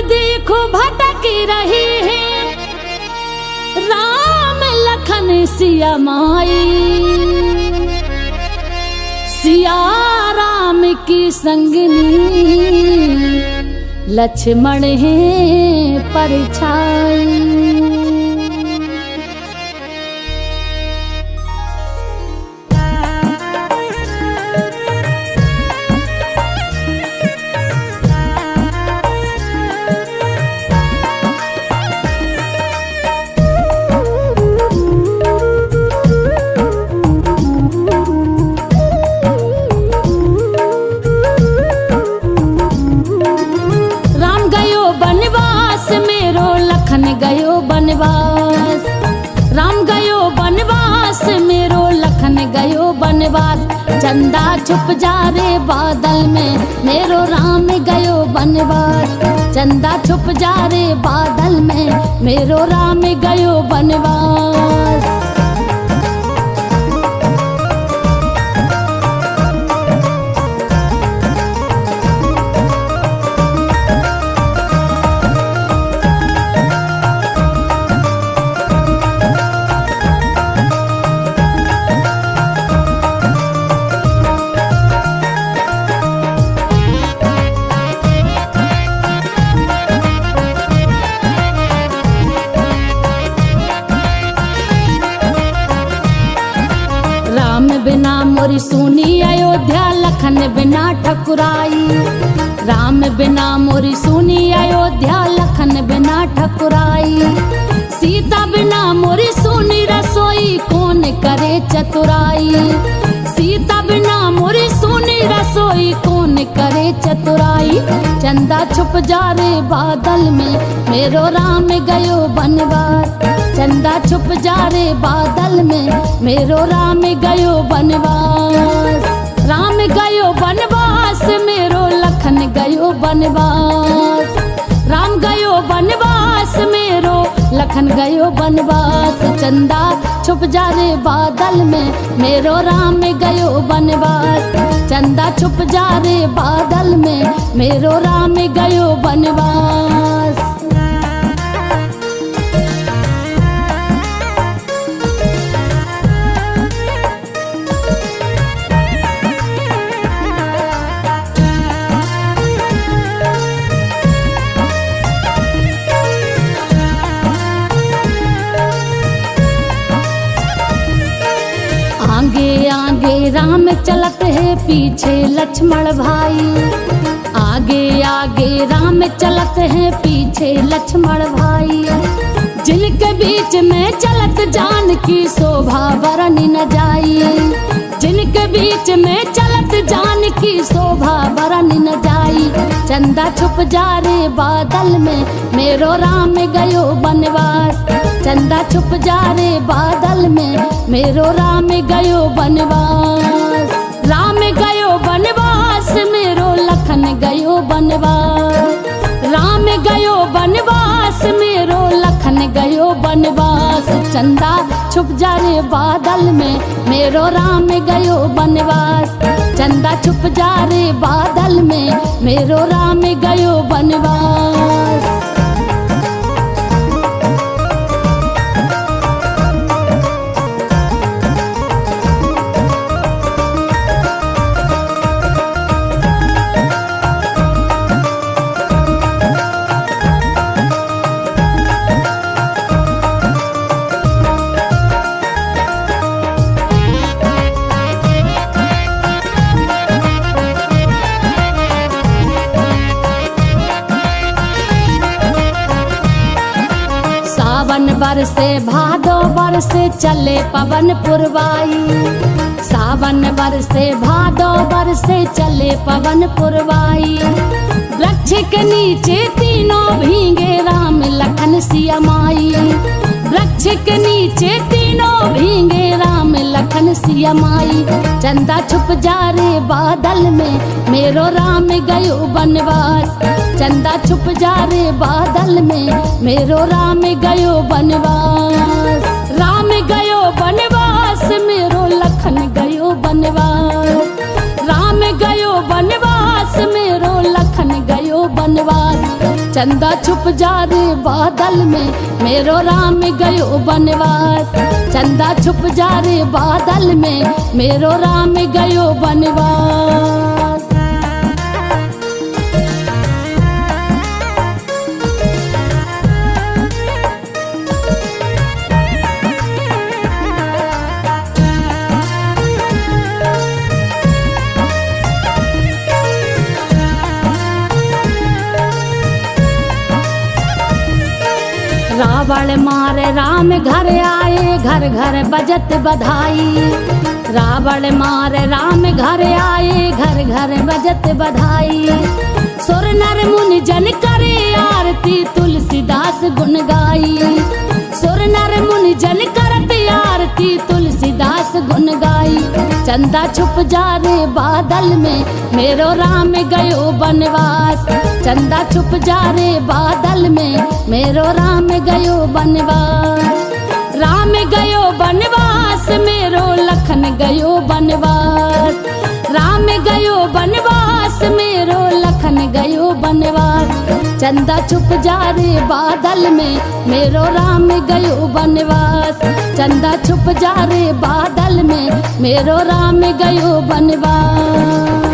देखो भटक रही है, राम लखन सिया माई। सिया राम की संगनी, लक्ष्मण है परछाई। गयो बनवास, राम गयो बनवास, मेरो लखन गयो बनवास। चंदा छुप जा रे बादल में, मेरो राम गयो बनवास। चंदा छुप जा रे बादल में, मेरो राम गयो बनवास। राम बिना मोरी सुनी अयोध्या, लखन बिना ठकुराई। राम बिना मोरी सुनी अयोध्या, लखन बिना ठकुराई। सीता बिना मोरी सुनी रसोई, कौन करे चतुराई। सीता बिना मोरी सुनी रसोई, कौन करे चतुराई। चंदा छुप जा रे बादल में, मेरो राम गयो बनवास। चंदा छुप जा रे बादल में, मेरो राम गयो बनवास। राम गयो बनवास, मेरो लखन गयो बनवास। राम गयो बनवास, मेरो लखन गयो बनवास। चंदा छुप जा रे बादल में, मेरो राम गयो बनवास। चंदा छुप जा रे बादल में, मेरो राम गयो बनवास। आगे आगे राम चलत है, पीछे लक्ष्मण भाई। आगे आगे राम चलत है, पीछे लक्ष्मण भाई। जिनके बीच में चलत जानकी, शोभा बरनी न जाई। जिनके बीच में चलत जानकी, शोभा बरनी न जाई। चंदा छुप जा रे बादल में, मेरो राम गयो बनवास। चंदा छुप जा रे बादल में, मेरो राम गयो बनवास। राम गयो बनवास, मेरो लखन गयो बनवास। राम गयो बनवास, मेरो लखन गयो बनवास। चंदा छुप जा रे बादल में, मेरो राम गयो बनवास। चंदा छुप जा रे बादल में, मेरो राम गयो बनवास। सावन बरसे भादो बरसे, चले पवन पुरवाई। सावन बरसे भादो बरसे, चले पवन पुरवाई। वृक्ष के नीचे तीनों भीगे, राम लखन सिया माई। वृक्ष के नीचे तीनों भीगे, राम लखन सिया माई। चंदा छुप जा रे बादल में, मेरो राम गयो बनवास। चंदा छुप जा रे बादल में, मेरो राम गयो बनवास। राम गयो बनवास, मेरो लखन गयो बनवास। राम गयो बनवास, मेरो लखन गयो बनवास। चंदा छुप जा रे बादल में, मेरो राम गयो बनवास। चंदा छुप जा रे बादल में, मेरो राम गयो बनवास। रावण मारे राम घर आए, घर घर बजत बधाई। रावण मारे राम घर आए, घर घर बजत बधाई। सुर नर मुनि जन करे आरती, तुलसीदास गुण गाई। सुर नर मुनि जन करत आरती, तुलसीदास गुण गाई। चंदा छुप जा रे बादल में, मेरो राम गयो बनवास। चंदा छुप जा रे बादल में, मेरो राम गयो बनवास। राम गयो बनवास, मेरो लखन गयो बनवास। राम गयो बनवास, मेरो लखन गयो बनवास। चंदा छुप जा रे बादल में, मेरो राम गयो बनवास। चंदा छुप जा रे बादल में, मेरो राम गयो बनवास।